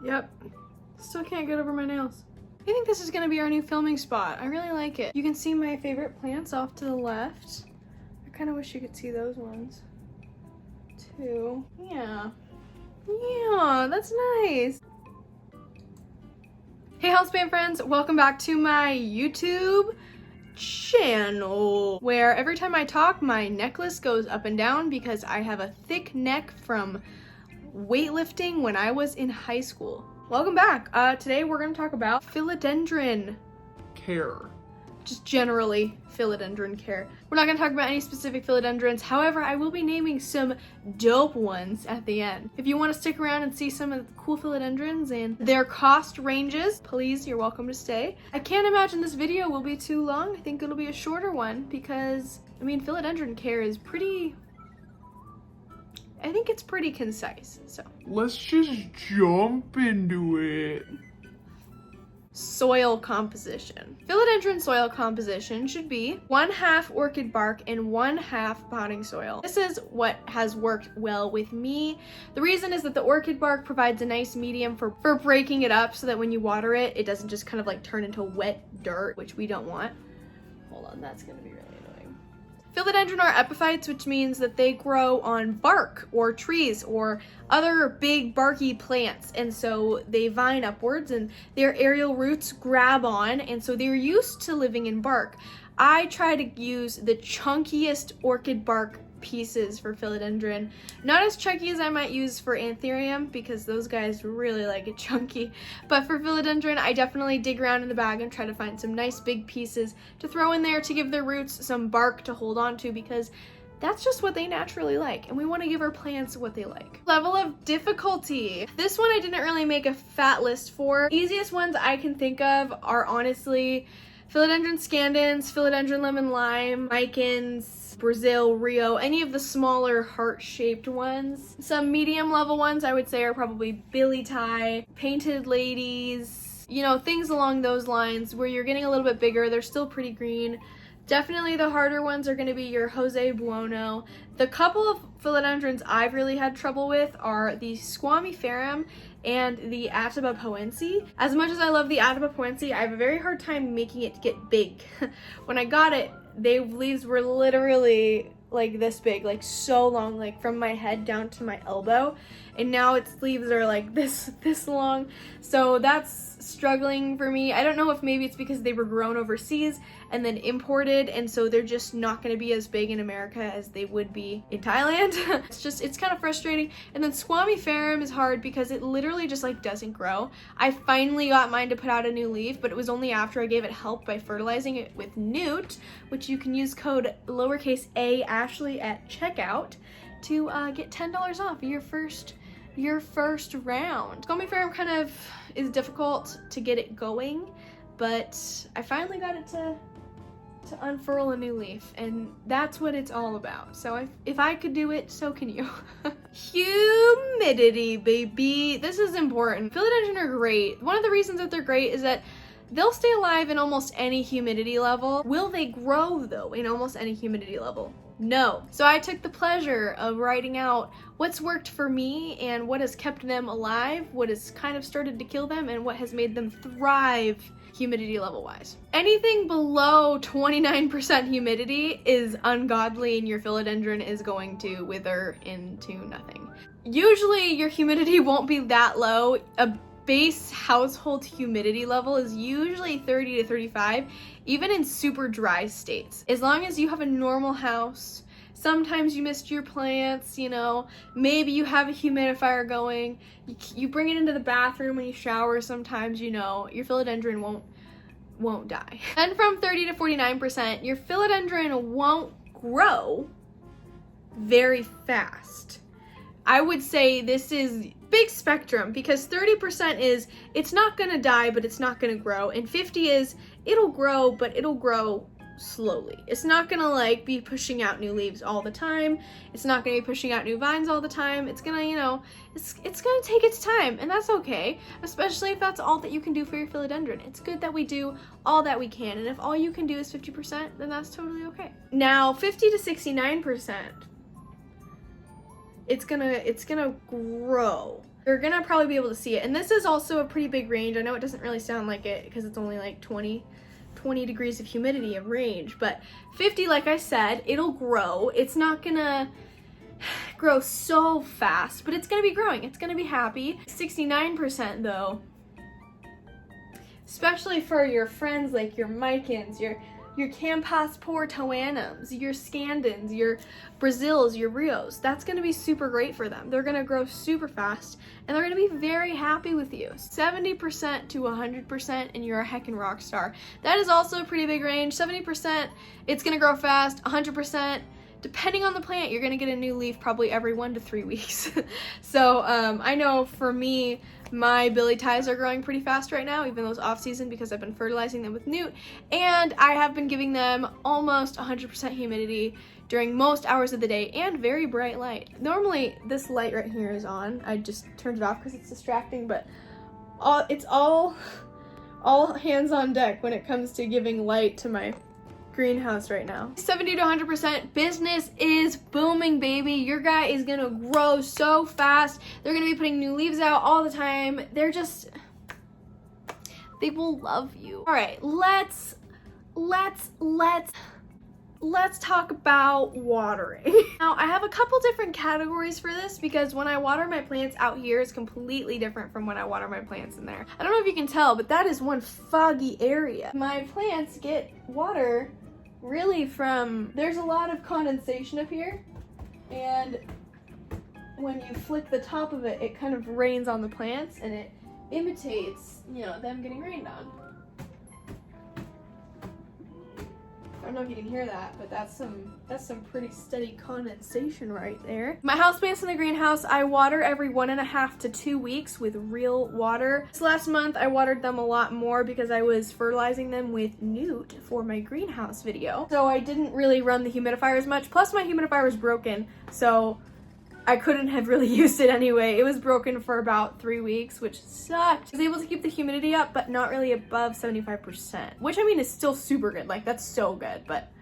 Yep. Still can't get over my nails. I think this is gonna be our new filming spot. I really like it. You can see my favorite plants off to the left. I kind of wish you could see those ones too. Yeah. Yeah, that's nice. Hey Houseplant friends, welcome back to my YouTube channel, where every time I talk, my necklace goes up and down because I have a thick neck from weightlifting when I was in high school. Welcome back. Today we're going to talk about philodendron care. Just generally philodendron care. We're not going to talk about any specific philodendrons. However, I will be naming some dope ones at the end. If you want to stick around and see some of the cool philodendrons and their cost ranges, please, you're welcome to stay. I can't imagine this video will be too long. I think it'll be a shorter one because, I mean, philodendron care is pretty... I think it's pretty concise, so. Let's just jump into it. Soil composition. Philodendron soil composition should be 1/2 orchid bark and 1/2 potting soil. This is what has worked well with me. The reason is that the orchid bark provides a nice medium for breaking it up so that when you water it, it doesn't just kind of like turn into wet dirt, which we don't want. Hold on, that's gonna be really annoying. Philodendron are epiphytes, which means that they grow on bark or trees or other big barky plants, and so they vine upwards and their aerial roots grab on, and so they're used to living in bark. I try to use the chunkiest orchid bark pieces for philodendron, not as chunky as I might use for anthurium because those guys really like it chunky, but for philodendron I definitely dig around in the bag and try to find some nice big pieces to throw in there to give their roots some bark to hold on to, because that's just what they naturally like, and we want to give our plants what they like. Level of difficulty. This one I didn't really make a fat list for. Easiest ones I can think of are honestly Philodendron scandens, Philodendron lemon lime, Micans, Brazil, Rio, any of the smaller heart-shaped ones. Some medium level ones I would say are probably Billy Tie, Painted Ladies, you know, things along those lines where you're getting a little bit bigger. They're still pretty green. Definitely the harder ones are going to be your Jose Buono. The couple of philodendrons I've really had trouble with are the Squamiferum and the Atabapoense. As much as I love the Atabapoense, I have a very hard time making it get big. When I got it, the leaves were literally like this big, like so long, like from my head down to my elbow, and now its leaves are like this long, so that's struggling for me. I don't know if maybe it's because they were grown overseas and then imported, and so they're just not going to be as big in America as they would be in Thailand. It's kind of frustrating. And then Squamiferum is hard because it literally just like doesn't grow. I finally got mine to put out a new leaf, but it was only after I gave it help by fertilizing it with NOOT, which you can use code lowercase a Ashley at checkout to get $10 off your first round. Squamiferum kind of is difficult to get it going, but I finally got it to unfurl a new leaf, and that's what it's all about. So if I could do it, so can you. Humidity, baby. This is important. Philodendron are great. One of the reasons that they're great is that they'll stay alive in almost any humidity level. Will they grow though in almost any humidity level? No. So I took the pleasure of writing out what's worked for me and what has kept them alive, what has kind of started to kill them, and what has made them thrive humidity level wise. Anything below 29% humidity is ungodly, and your philodendron is going to wither into nothing. Usually your humidity won't be that low. A base household humidity level is usually 30 to 35, even in super dry states. As long as you have a normal house, sometimes you missed your plants, you know, maybe you have a humidifier going, you bring it into the bathroom when you shower sometimes, you know, your philodendron won't die. Then from 30 to 49%, your philodendron won't grow very fast. I would say this is big spectrum, because 30% is it's not gonna die, but it's not gonna grow, and 50 is it'll grow, but it'll grow slowly. It's not gonna like be pushing out new leaves all the time. It's not gonna be pushing out new vines all the time. It's gonna, you know, it's gonna take its time, and that's okay, especially if that's all that you can do for your philodendron. It's good that we do all that we can, and if all you can do is 50%, then that's totally okay. Now 50 to 69%, it's gonna grow. you're gonna probably be able to see it. And this is also a pretty big range. I know it doesn't really sound like it because it's only like 20 degrees of humidity of range, but 50, like I said, it'll grow. It's not gonna grow so fast, but it's gonna be growing. It's gonna be happy. 69% though, especially for your friends like your Micans, your Campas Portoanums, your Scandins, your Brazils, your Rios. That's gonna be super great for them. They're gonna grow super fast and they're gonna be very happy with you. 70% to 100% and you're a heckin' rock star. That is also a pretty big range. 70%, it's gonna grow fast. 100%, depending on the plant, you're gonna get a new leaf probably every 1 to 3 weeks. So I know for me, my Billy Ties are growing pretty fast right now, even though it's off season because I've been fertilizing them with NOOT, and I have been giving them almost 100% humidity during most hours of the day and very bright light. Normally this light right here is on. I just turned it off because it's distracting, but it's all hands on deck when it comes to giving light to my greenhouse right now. 70 to 100%, business is booming, baby. Your guy is gonna grow so fast. They're gonna be putting new leaves out all the time. They will love you. All right, let's talk about watering. Now, I have a couple different categories for this because when I water my plants out here, it's completely different from when I water my plants in there. I don't know if you can tell, but that is one foggy area. My plants get water really there's a lot of condensation up here, and when you flick the top of it, it kind of rains on the plants and it imitates, them getting rained on. I don't know if you can hear that, but that's some pretty steady condensation right there. My houseplants in the greenhouse, I water every 1.5 to 2 weeks with real water. This last month, I watered them a lot more because I was fertilizing them with NOOT for my greenhouse video. So I didn't really run the humidifier as much. Plus my humidifier was broken, so I couldn't have really used it anyway. It was broken for about 3 weeks, which sucked. I was able to keep the humidity up, but not really above 75%, which I mean is still super good. Like, that's so good, but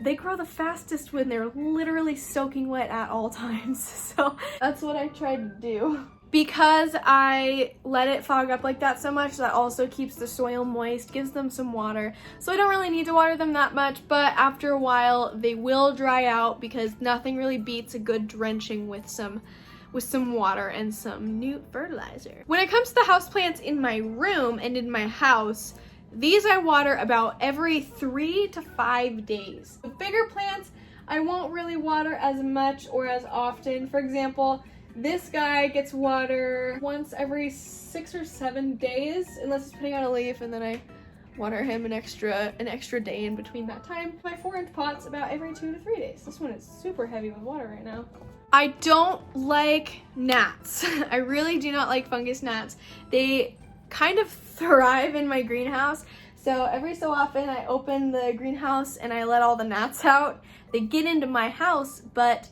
they grow the fastest when they're literally soaking wet at all times. So that's what I tried to do. Because I let it fog up like that so much, that also keeps the soil moist, gives them some water. So I don't really need to water them that much, but after a while they will dry out because nothing really beats a good drenching with some water and some NOOT fertilizer. When it comes to the houseplants in my room and in my house, these I water about every 3 to 5 days. The bigger plants, I won't really water as much or as often. For example, this guy gets water once every 6 or 7 days, unless it's putting out a leaf, and then I water him an extra day in between that time. My 4-inch pot's about every 2 to 3 days. This one is super heavy with water right now. I don't like gnats. I really do not like fungus gnats. They kind of thrive in my greenhouse. So every so often I open the greenhouse and I let all the gnats out. They get into my house, but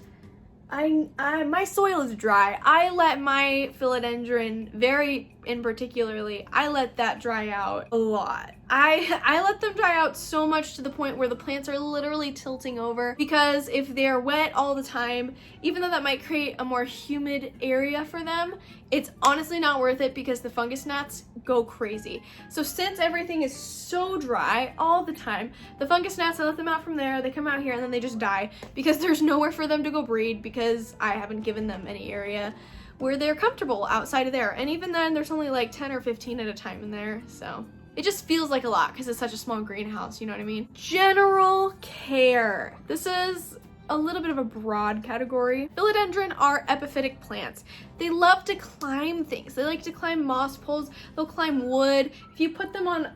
my soil is dry. I let my philodendron, very in particularly, I let that dry out a lot. I let them dry out so much to the point where the plants are literally tilting over, because if they're wet all the time, even though that might create a more humid area for them, it's honestly not worth it because the fungus gnats go crazy. So since everything is so dry all the time, the fungus gnats, I let them out from there, they come out here and then they just die because there's nowhere for them to go breed because I haven't given them any area where they're comfortable outside of there. And even then, there's only like 10 or 15 at a time in there, so it just feels like a lot because it's such a small greenhouse, you know what I mean? General care. This is a little bit of a broad category. Philodendron are epiphytic plants. They love to climb things. They like to climb moss poles. They'll climb wood. If you put them on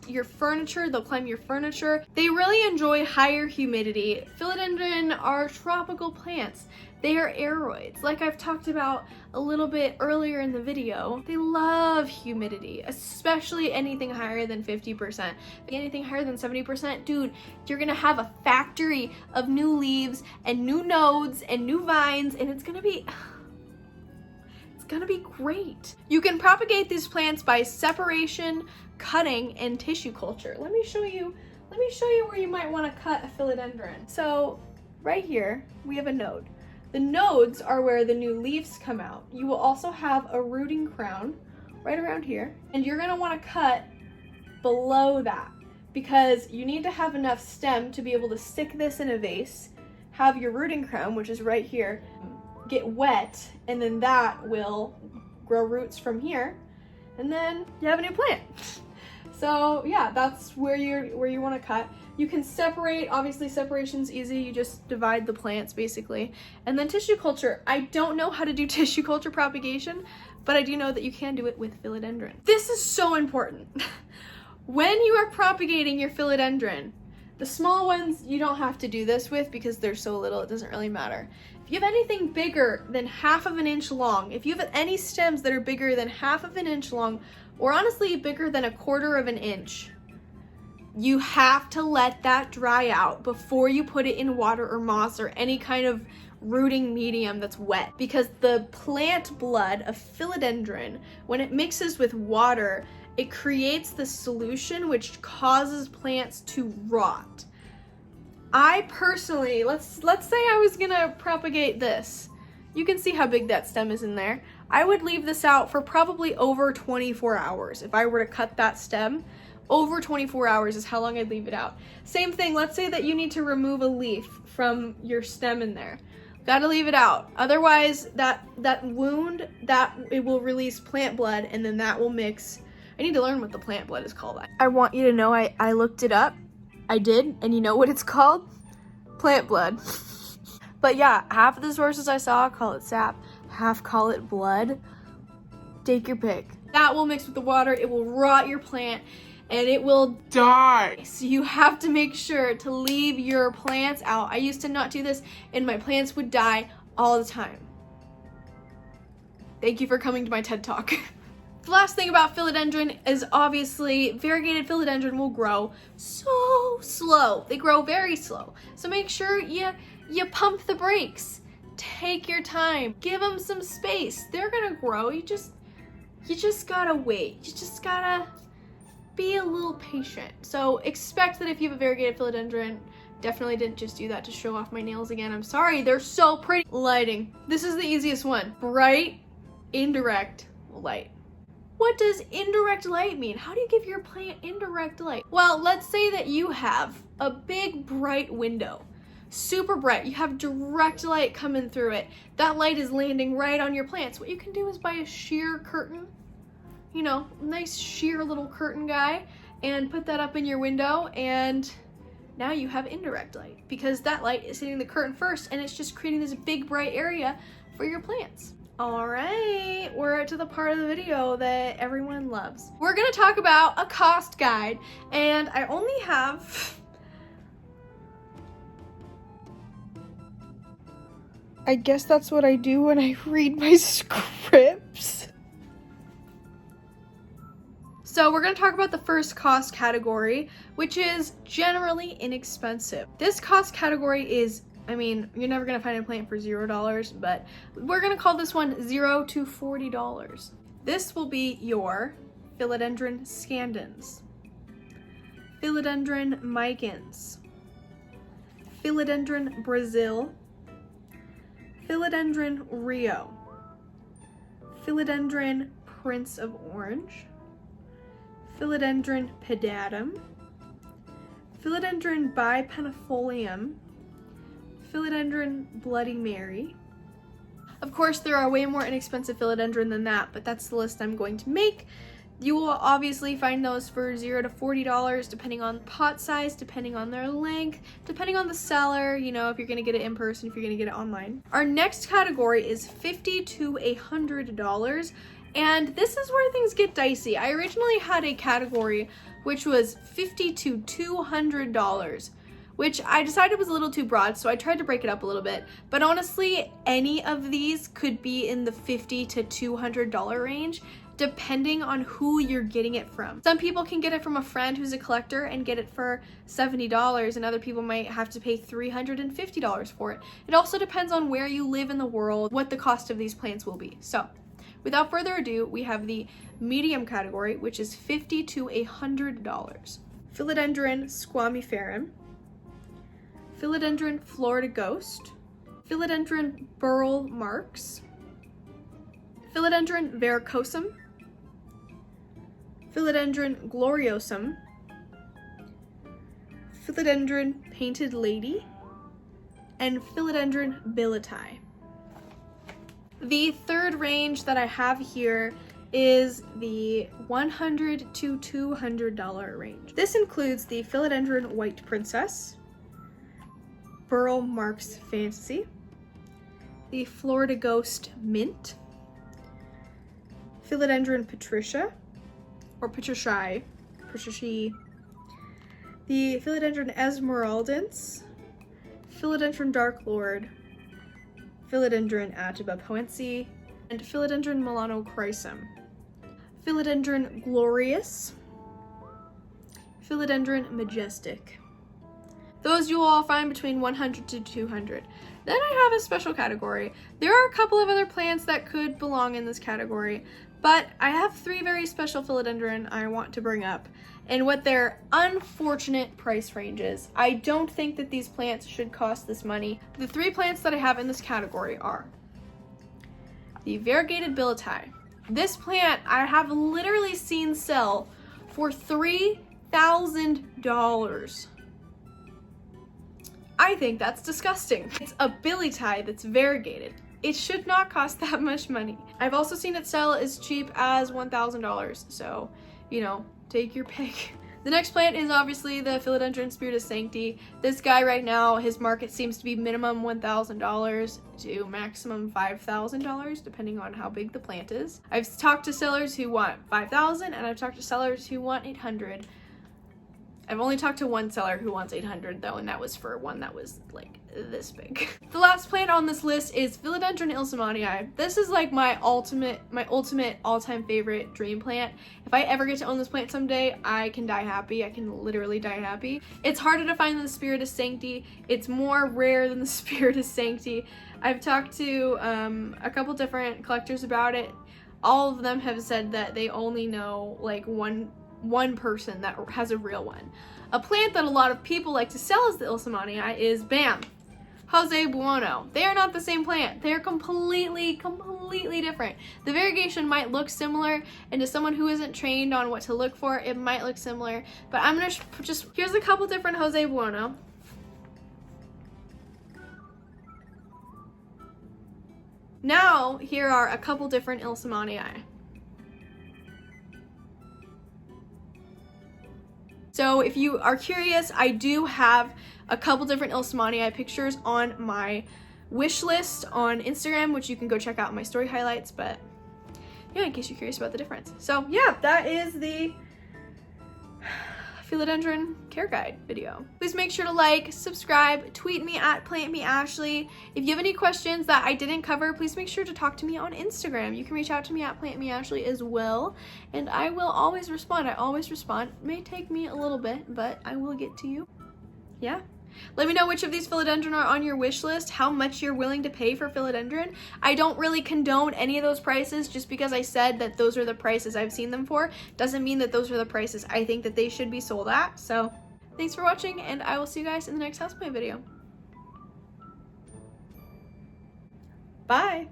your furniture, they'll climb your furniture. They really enjoy higher humidity. Philodendron are tropical plants. They are aeroids. Like I've talked about a little bit earlier in the video, they love humidity, especially anything higher than 50%. Anything higher than 70%, dude, you're gonna have a factory of new leaves and new nodes and new vines, and it's gonna be great. You can propagate these plants by separation, cutting, and tissue culture. Let me show you where you might want to cut a philodendron. So right here we have a node. The nodes are where the new leaves come out. You will also have a rooting crown right around here, and you're gonna wanna cut below that because you need to have enough stem to be able to stick this in a vase, have your rooting crown, which is right here, get wet, and then that will grow roots from here, and then you have a new plant. So yeah, that's where you want to cut. You can separate, obviously separation's easy, you just divide the plants basically. And then tissue culture. I don't know how to do tissue culture propagation, but I do know that you can do it with philodendron. This is so important. When you are propagating your philodendron, the small ones you don't have to do this with because they're so little, it doesn't really matter. If you have anything bigger than 1/2 of an inch long, if you have any stems that are bigger than 1/2 of an inch long, or honestly bigger than 1/4 of an inch, you have to let that dry out before you put it in water or moss or any kind of rooting medium that's wet, because the plant blood of philodendron, when it mixes with water, it creates this solution which causes plants to rot. I personally, let's say I was gonna propagate this. You can see how big that stem is in there. I would leave this out for probably over 24 hours. If I were to cut that stem, over 24 hours is how long I'd leave it out. Same thing, let's say that you need to remove a leaf from your stem in there. Gotta leave it out. Otherwise, that wound, it will release plant blood, and then that will mix. I need to learn what the plant blood is called. I want you to know I looked it up. I did, and you know what it's called? Plant blood. But yeah, half of the sources I saw call it sap, half call it blood. Take your pick. That will mix with the water, it will rot your plant, and it will die. So you have to make sure to leave your plants out. I used to not do this, and my plants would die all the time. Thank you for coming to my TED Talk. The last thing about philodendron is obviously variegated philodendron will grow so slow. They grow very slow. So make sure you pump the brakes. Take your time. Give them some space. They're gonna grow. You just gotta wait. You just gotta be a little patient. So expect that if you have a variegated philodendron, definitely didn't just do that to show off my nails again. I'm sorry, they're so pretty. Lighting. This is the easiest one. Bright, indirect light. What does indirect light mean? How do you give your plant indirect light? Well, let's say that you have a big bright window, super bright. You have direct light coming through it. That light is landing right on your plants. What you can do is buy a sheer curtain, you know, nice sheer little curtain guy, and put that up in your window, and now you have indirect light because that light is hitting the curtain first and it's just creating this big bright area for your plants. All right, we're to the part of the video that everyone loves. We're gonna talk about a cost guide, and I only have, I guess that's what I do when I read my scripts. So we're gonna talk about the first cost category, which is generally inexpensive. This cost category is, I mean, you're never gonna find a plant for $0, but we're gonna call this one $0 to $40. This will be your Philodendron scandens, Philodendron micans, Philodendron Brazil, Philodendron Rio, Philodendron Prince of Orange, Philodendron pedatum, Philodendron bipennifolium, Philodendron Bloody Mary. Of course, there are way more inexpensive philodendron than that, but that's the list I'm going to make. You will obviously find those for $0 to $40, depending on pot size, depending on their length, depending on the seller, you know, if you're gonna get it in person, if you're gonna get it online. Our next category is $50 to $100, and this is where things get dicey. I originally had a category which was $50 to $200, which I decided was a little too broad, so I tried to break it up a little bit. But honestly, any of these could be in the $50 to $200 range, depending on who you're getting it from. Some people can get it from a friend who's a collector and get it for $70, and other people might have to pay $350 for it. It also depends on where you live in the world, what the cost of these plants will be. So, without further ado, we have the medium category, which is $50 to $100. Philodendron squamiferum, Philodendron Florida Ghost, Philodendron burl marks, Philodendron verrucosum, Philodendron gloriosum, Philodendron painted lady, and Philodendron billeti. The third range that I have here is the $100 to $200 range. This includes the Philodendron white princess, burl marks fantasy, the Florida ghost mint, Philodendron patricia, or patriciae, the Philodendron esmeraldens, Philodendron dark lord, Philodendron Atabapoense, and Philodendron melanochrysum, Philodendron glorious, Philodendron majestic. Those you will all find between 100 to 200. Then I have a special category. There are a couple of other plants that could belong in this category, but I have 3 very special philodendron I want to bring up and what their unfortunate price range is. I don't think that these plants should cost this money. The 3 plants that I have in this category are the variegated billeti. This plant I have literally seen sell for $3,000. I think that's disgusting. It's a billeti that's variegated. It should not cost that much money. I've also seen it sell as cheap as $1,000, so, you know, take your pick. The next plant is obviously the Philodendron Spiritus Sancti. This guy right now, his market seems to be minimum $1,000 to maximum $5,000, depending on how big the plant is. I've talked to sellers who want $5,000, and I've talked to sellers who want $800. I've only talked to one seller who wants $800 though, and that was for one that was like this big. The last plant on this list is Philodendron ilsamanii. This is like my ultimate all-time favorite dream plant. If I ever get to own this plant someday, I can die happy. I can literally die happy. It's harder to find than the Spiritus Sancti. It's more rare than the Spiritus Sancti. I've talked to a couple different collectors about it. All of them have said that they only know like one person that has a real one. A plant that a lot of people like to sell as the ilsamanii is BAM! Jose Buono. They are not the same plant. They are completely different. The variegation might look similar, and to someone who isn't trained on what to look for, it might look similar, but I'm gonna here's a couple different Jose Buono. Now, here are a couple different ilsamanii. So if you are curious, I do have a couple different ilsamanii pictures on my wish list on Instagram, which you can go check out in my story highlights, but yeah, in case you're curious about the difference. So yeah, that is the Philodendron care guide video. Please make sure to like, subscribe, tweet me at plantmeashley. If you have any questions that I didn't cover, please make sure to talk to me on Instagram. You can reach out to me at plantmeashley as well, and I will always respond. I always respond. It may take me a little bit, but I will get to you. Yeah. Let me know which of these philodendron are on your wish list, how much you're willing to pay for philodendron. I don't really condone any of those prices. Just because I said that those are the prices I've seen them for doesn't mean that those are the prices I think that they should be sold at. So thanks for watching, and I will see you guys in the next houseplant video. Bye!